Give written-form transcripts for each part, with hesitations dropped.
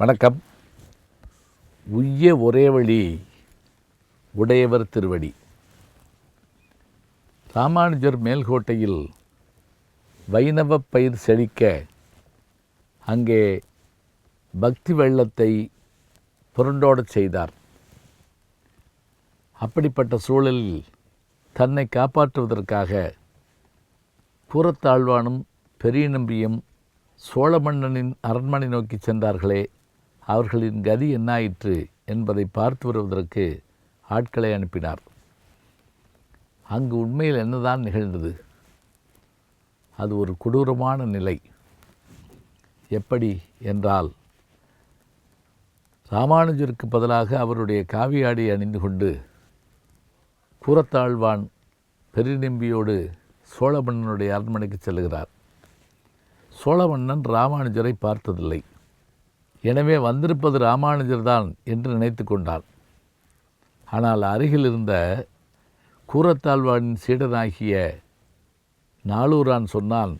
வணக்கம். உய்ய ஒரே வழி உடையவர் திருவடி. ராமானுஜர் மேல்கோட்டையில் வைணவ பயிர் செழிக்க அங்கே பக்தி வெள்ளத்தை புரண்டோடச் செய்தார். அப்படிப்பட்ட சூழலில் தன்னை காப்பாற்றுவதற்காக கூரத்தாழ்வானும் பெரிய நம்பியும் சோழ மன்னனின் அரண்மனை நோக்கி சென்றார்களே, அவர்களின் கதி என்னாயிற்று என்பதை பார்த்து வருவதற்கு ஆட்களை அனுப்பினார். அங்கு உண்மையில் என்னதான் நிகழ்ந்தது? அது ஒரு கொடூரமான நிலை. எப்படி என்றால், ராமானுஜருக்கு பதிலாக அவருடைய காவியாடை அணிந்து கொண்டு கூரத்தாழ்வான் பெருநம்பியோடு சோழ மன்னனுடைய அரண்மனைக்கு செல்கிறார். சோழ மன்னன் ராமானுஜரை பார்த்ததில்லை. எனவே வந்திருப்பது ராமானுஜர் தான் என்று நினைத்து கொண்டான். ஆனால் அருகில் இருந்த கூரத்தாழ்வானின் சீடனாகிய நாளூரான் சொன்னான்,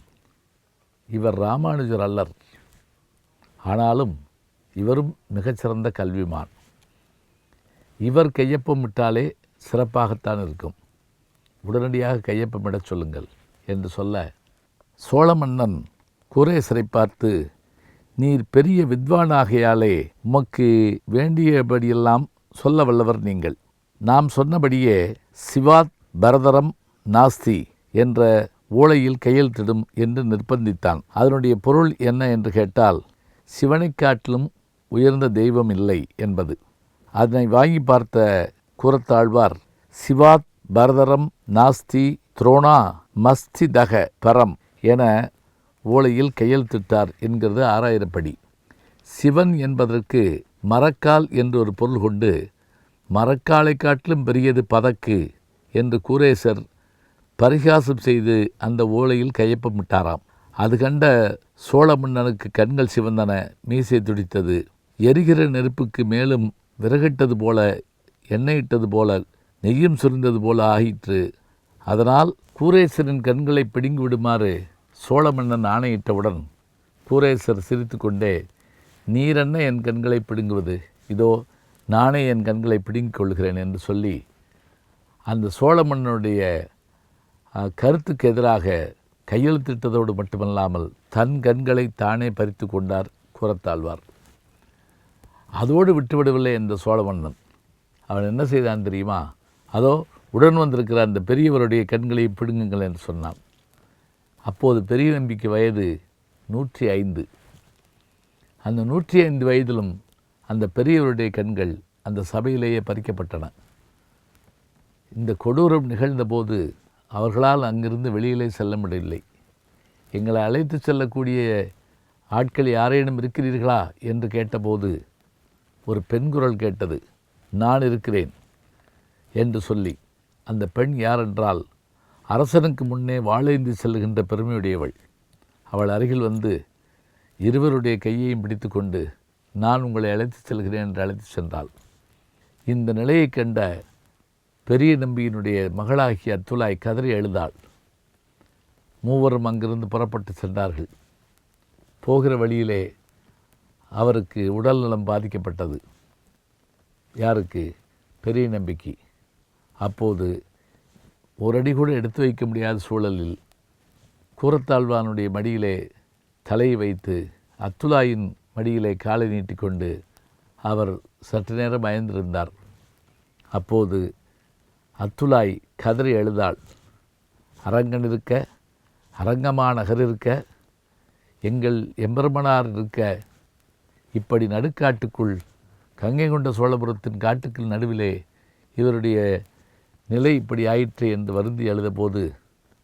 இவர் ராமானுஜர் அல்லர், ஆனாலும் இவரும் மிகச்சிறந்த கல்விமான். இவர் கையொப்பமிட்டாலே சிறப்பாகத்தான் இருக்கும், உடனடியாக கையொப்பமிடச் சொல்லுங்கள் என்று சொல்ல, சோழ மன்னன் குரேசரை பார்த்து, நீர் பெரிய வித்வானாகையாலே உமக்கு வேண்டியபடியெல்லாம் சொல்ல வல்லவர் நீங்கள். நாம் சொன்னபடியே சிவாத் பரதரம் நாஸ்தி என்ற ஓலையில் கையெழுத்திடும் என்று நிர்பந்தித்தான். அதனுடைய பொருள் என்ன என்று கேட்டால், சிவனை காட்டிலும் உயர்ந்த தெய்வம் இல்லை என்பது. அதனை வாங்கி பார்த்த கூரத்தாழ்வார், சிவாத் பரதரம் நாஸ்தி துரோணா மஸ்தி தக பரம் என ஓலையில் கையெழுத்திட்டார் என்கிறது 6000 படி. சிவன் என்பதற்கு மரக்கால் என்று ஒரு பொருள் கொண்டு, மரக்காலை காட்டிலும் பெரியது பதக்கு என்று கூரேசர் பரிகாசம் செய்து அந்த ஓலையில் கையொப்பமிட்டாராம். அது கண்ட சோழ மன்னனுக்கு கண்கள் சிவந்தன, மீசை துடித்தது. எரிகிற நெருப்புக்கு மேலும் விறகிட்டது போல, எண்ணெயிட்டது போல, நெய்யும் சுரிந்தது போல ஆயிற்று. அதனால் கூரேசரின் கண்களை பிடுங்கி விடுமாறு சோழ மன்னன் ஆணையிட்டவுடன் கூரேசர் சிரித்து கொண்டே, நீரென்ன என் கண்களை பிடுங்குவது, இதோ நானே என் கண்களை பிடுங்கிக் கொள்கிறேன் என்று சொல்லி அந்த சோழ மன்னனுடைய கருத்துக்கு எதிராக கையெழுத்திட்டதோடு மட்டுமல்லாமல் தன் கண்களை தானே பறித்து கொண்டார் கூரத்தாழ்வார். அதோடு விட்டுவிடவில்லை இந்த சோழ மன்னன். அவன் என்ன செய்தான் தெரியுமா? அதோ உடன் வந்திருக்கிற அந்த பெரியவருடைய கண்களை பிடுங்குங்கள் என்று சொன்னான். அப்போது பெரிய நம்பிக்கு வயது 105. அந்த 105 வயதிலும் அந்த பெரியவருடைய கண்கள் அந்த சபையிலேயே பறிக்கப்பட்டன. இந்த கொடூரம் நிகழ்ந்தபோது அவர்களால் அங்கிருந்து வெளியிலே செல்ல முடியவில்லை. எங்களை அழைத்து செல்லக்கூடிய ஆட்கள் யாரேனும் இருக்கிறீர்களா என்று கேட்டபோது ஒரு பெண் குரல் கேட்டது. நான் இருக்கிறேன் என்று சொல்லி, அந்த பெண் யாரென்றால், அரசனுக்கு முன்னே வாளேந்தி செல்லுகின்ற பெருமையுடையவள். அவள் அருகில் வந்து இருவருடைய கையையும் பிடித்து கொண்டு, நான் உங்களை அழைத்து செல்கிறேன் என்று அழைத்து சென்றாள். இந்த நிலையை கண்ட பெரிய நம்பியினுடைய மகளாகிய அத்துலாய் கதறி எழுதாள். மூவரும் அங்கிருந்து புறப்பட்டு சென்றார்கள். போகிற வழியிலே அவருக்கு உடல் நலம் பாதிக்கப்பட்டது. யாருக்கு? பெரிய நம்பிக்கு. அப்போது ஒரு அடி கூட எடுத்து வைக்க முடியாத சூழலில் கூரத்தாழ்வானுடைய மடியிலே தலையை வைத்து அத்துலாயின் மடியிலே காலை நீட்டிக்கொண்டு அவர் சற்று நேரம் பயந்திருந்தார். அப்போது அத்துலாய் கதறி எழுதாள். அரங்கன் இருக்க, அரங்கமா நகர் இருக்க, எங்கள் எம்பெருமனார் இருக்க, இப்படி நடுக்காட்டுக்குள், கங்கை கொண்ட சோழபுரத்தின் காட்டுக்கு நடுவிலே இவருடைய நிலை இப்படி ஆயிற்று என்று வருந்தி எழுதபோது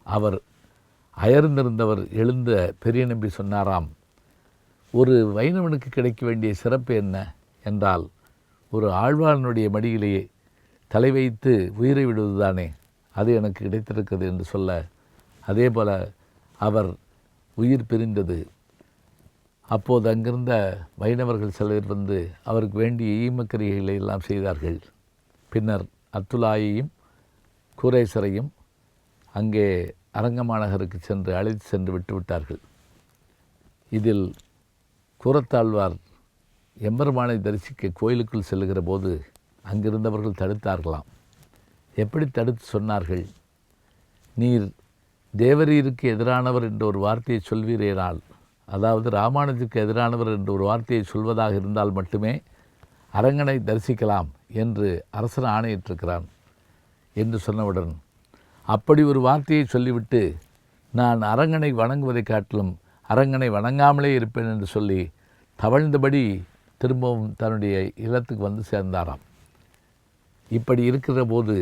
அவர் அயர்ந்திருந்தவர் எழுந்த பெரிய நம்பி சொன்னாராம், ஒரு வைணவனுக்கு கிடைக்க வேண்டிய சிறப்பு என்ன என்றால், ஒரு ஆழ்வானுடைய மடியிலேயே தலை வைத்து உயிரை விடுவதுதானே, அது எனக்கு கிடைத்திருக்கிறது என்று சொல்ல, அதே போல் அவர் உயிர் பிரிந்தது. அப்போது அங்கிருந்த வைணவர்கள் சிலர் வந்து அவருக்கு வேண்டிய ஈமக்கிரிகைகளை எல்லாம் செய்தார்கள். பின்னர் அத்துலாயையும் கூரேசரையும் அங்கே அரங்கமாநகருக்கு சென்று அழைத்து சென்று விட்டுவிட்டார்கள். இதில் கூரத்தாழ்வார் எம்பெருமானை தரிசிக்க கோயிலுக்குள் செல்லுகிற போது அங்கிருந்தவர்கள் தடுத்தார்களாம். எப்படி தடுத்து சொன்னார்கள்? நீர் தேவரீருக்கு எதிரானவர் என்ற ஒரு வார்த்தையை சொல்வீரேனால், அதாவது ராமானுஜருக்கு எதிரானவர் என்ற ஒரு வார்த்தையை சொல்வதாக இருந்தால் மட்டுமே அரங்கனை தரிசிக்கலாம் என்று அரசன் ஆணையிட்டிருக்கிறான் என்று சொன்னவுடன், அப்படி ஒரு வார்த்தையை சொல்லிவிட்டு நான் அரங்கனை வணங்குவதை காட்டிலும் அரங்கனை வணங்காமலே இருப்பேன் என்று சொல்லி தவழ்ந்தபடி திரும்பவும் தன்னுடைய இல்லத்துக்கு வந்து சேர்ந்தாராம். இப்படி இருக்கிற போது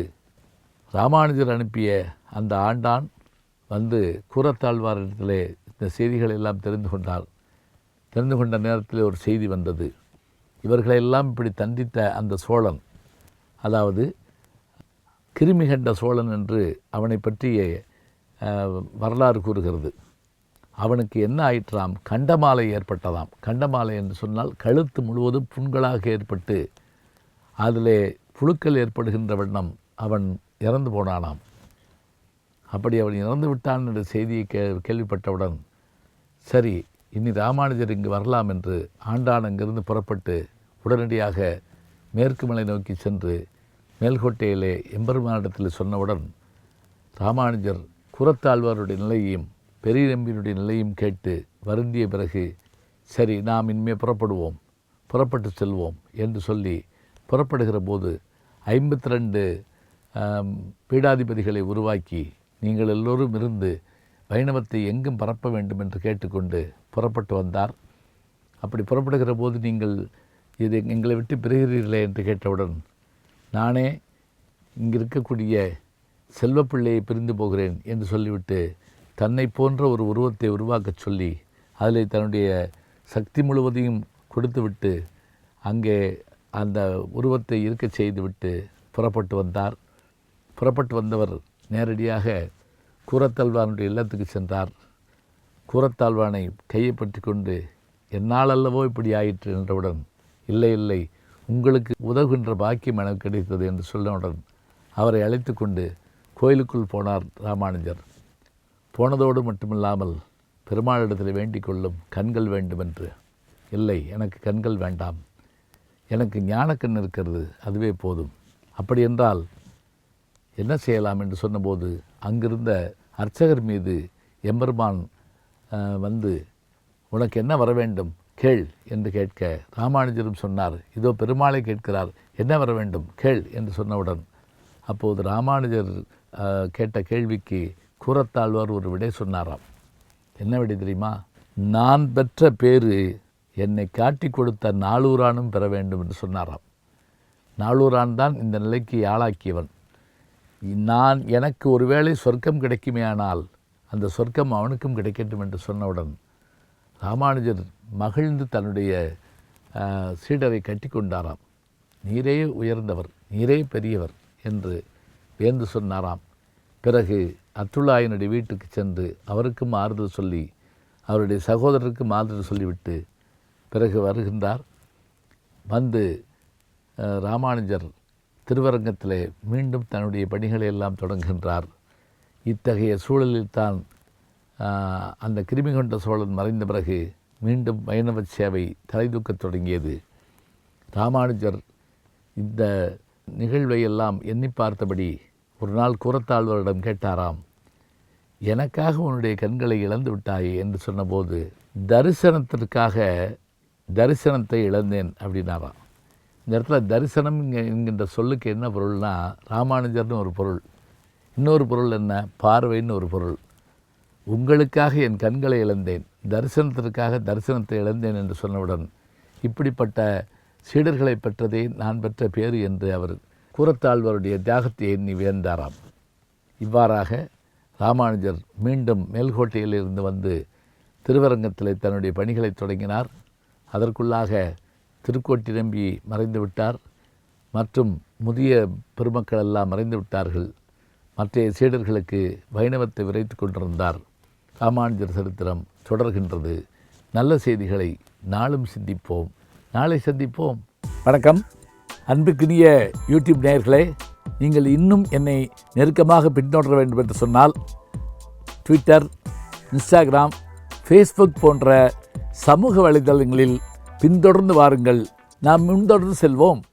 ராமானுஜர் அனுப்பிய அந்த ஆண்டான் வந்து கூரத்தாழ்வாரிடத்திலே இந்த செய்திகள் எல்லாம் தெரிந்து கொண்டார். தெரிந்து கொண்ட நேரத்தில் ஒரு செய்தி வந்தது. இவர்களெல்லாம் இப்படி தண்டித்த அந்த சோழன், அதாவது கிருமிகண்ட சோழன் என்று அவனை பற்றிய வரலாறு கூறுகிறது. அவனுக்கு என்ன ஆயிற்றாம்? கண்டமாலை ஏற்பட்டதாம். கண்டமாலை என்று சொன்னால் கழுத்து முழுவதும் புண்களாக ஏற்பட்டு அதிலே புழுக்கள் ஏற்படுகின்ற வண்ணம் அவன் இறந்து போனானாம். அப்படி அவன் இறந்து விட்டான் என்ற செய்தியை கேள்விப்பட்டவுடன், சரி இனி ராமானுஜர் இங்கு வரலாம் என்று ஆண்டான் அங்கிருந்து புறப்பட்டு உடனடியாக மேற்கு மலை நோக்கி சென்று மேல்கோட்டையிலே எம்பெருமானிடத்தில் சொன்னவுடன் ராமானுஜர் கூரத்தாழ்வாருடைய நிலையையும் பெரிய நம்பியினுடைய நிலையும் கேட்டு வருந்திய பிறகு, சரி நாம் இனிமேல் புறப்படுவோம், புறப்பட்டு செல்வோம் என்று சொல்லி புறப்படுகிற போது 52 பீடாதிபதிகளை உருவாக்கி நீங்கள் எல்லோரும் இருந்து வைணவத்தை எங்கும் பரப்ப வேண்டும் என்று கேட்டுக்கொண்டு புறப்பட்டு வந்தார். அப்படி புறப்படுகிற போது நீங்கள் இது எங்களை விட்டு பிரிகிறீர்களே என்று கேட்டவுடன், நானே இங்கு இருக்கக்கூடிய செல்வப்பிள்ளையை பிரிந்து போகிறேன் என்று சொல்லிவிட்டு தன்னை போன்ற ஒரு உருவத்தை உருவாக்கச் சொல்லி அதில் தன்னுடைய சக்தி முழுவதையும் கொடுத்துவிட்டு அங்கே அந்த உருவத்தை இருக்கச் செய்துவிட்டு புறப்பட்டு வந்தார். புறப்பட்டு வந்தவர் நேரடியாக கூரத்தாழ்வானுடைய இல்லத்துக்கு சென்றார். கூரத்தாழ்வானை கையை பற்றி கொண்டு, என்னால் அல்லவோ இப்படி ஆயிற்று என்றவுடன், இல்லை இல்லை உங்களுக்கு உதவுகின்ற பாக்கியம் எனக்கு கிடைத்தது என்று சொன்னவுடன் அவரை அழைத்து கொண்டு கோயிலுக்குள் போனார் ராமானுஜர். போனதோடு மட்டுமில்லாமல் பெருமாளிடத்தில் வேண்டிக் கொள்ளும் கண்கள் வேண்டுமென்று. இல்லை, எனக்கு கண்கள் வேண்டாம், எனக்கு ஞானக்கண் இருக்கிறது, அதுவே போதும். அப்படி என்றால் என்ன செய்யலாம் என்று சொன்னபோது அங்கிருந்த அர்ச்சகர் மீது எம்பெருமான் வந்து, உனக்கு என்ன வர வேண்டும் கேள் என்று கேட்க ராமானுஜரும் சொன்னார், இதோ பெருமாளை கேட்கிறார், என்ன வர வேண்டும் கேள் என்று சொன்னவுடன் அப்போது ராமானுஜர் கேட்ட கேள்விக்கு கூரத்தாழ்வார் ஒரு விடை சொன்னாராம். என்ன விடை தெரியுமா? நான் பெற்ற பேரு என்னை காட்டி கொடுத்த நாளூரானும் பெற வேண்டும் என்று சொன்னாராம். நாளூரான் தான் இந்த நிலைக்கு ஆளாக்கியவன். எனக்கு ஒருவேளை சொர்க்கம் கிடைக்குமேயானால் அந்த சொர்க்கம் அவனுக்கும் கிடைக்கட்டும் என்று சொன்னவுடன் ராமானுஜர் மகிழ்ந்து தன்னுடைய சீடரை கட்டி கொண்டாராம். நீரே உயர்ந்தவர், நீரே பெரியவர் என்று வேந்து சொன்னாராம். பிறகு அத்துள்ளாயனுடைய வீட்டுக்கு சென்று அவருக்கும் ஆறுதல் சொல்லி அவருடைய சகோதரருக்கும் ஆறுதல் சொல்லிவிட்டு பிறகு வருகின்றார். வந்து ராமானுஜர் திருவரங்கத்திலே மீண்டும் தன்னுடைய பணிகளை எல்லாம் தொடங்குகின்றார். இத்தகைய சூழலில்தான் அந்த கிருமி கொண்ட சோழன் மறைந்த பிறகு மீண்டும் வைணவ சேவை தலைதூக்கத் தொடங்கியது. ராமானுஜர் இந்த நிகழ்வை எல்லாம் எண்ணி பார்த்தபடி ஒரு நாள் கூரத்தாழ்வாரிடம் கேட்டாராம், எனக்காக உன்னுடைய கண்களை இழந்து விட்டாயே என்று சொன்னபோது, தரிசனத்திற்காக தரிசனத்தை இழந்தேன் அப்படின்னாராம். இந்த இடத்துல தரிசனம் என்கின்ற சொல்லுக்கு என்ன பொருள்னா, ராமானுஜர்னு ஒரு பொருள், இன்னொரு பொருள் என்ன, பார்வைன்னு ஒரு பொருள். உங்களுக்காக என் கண்களை இழந்தேன், தரிசனத்திற்காக தரிசனத்தை இழந்தேன் என்று சொன்னவுடன், இப்படிப்பட்ட சீடர்களை பெற்றதே நான் பெற்ற பேறு என்று அவர் கூரத்தாழ்வாருடைய தியாகத்தை எண்ணி வியந்தாராம். இவ்வாறாக ராமானுஜர் மீண்டும் மேல்கோட்டையிலிருந்து வந்து திருவரங்கத்தில் தன்னுடைய பணிகளை தொடங்கினார். அதற்குள்ளாக திருக்கோட்டி நம்பி மறைந்து விட்டார். மற்றும் முதிய பெருமக்கள் எல்லாம் மறைந்து விட்டார்கள். மற்ற சீடர்களுக்கு வைணவத்தை விரைத்து கொண்டிருந்தார். ராமானுஜர் சரித்திரம் தொடர்கின்றது. நல்ல செய்திகளை நாளும் சிந்திப்போம், நாளை சந்திப்போம். வணக்கம். அன்புக்குரிய யூடியூப் நேயர்களே, நீங்கள் இன்னும் என்னை நெருக்கமாக பின்தொடர வேண்டும் என்று சொன்னால் ட்விட்டர், இன்ஸ்டாகிராம், ஃபேஸ்புக் போன்ற சமூக வலைதளங்களில் பின்தொடர்ந்து வாருங்கள், நாம் முன்தொடர்ந்து செல்வோம்.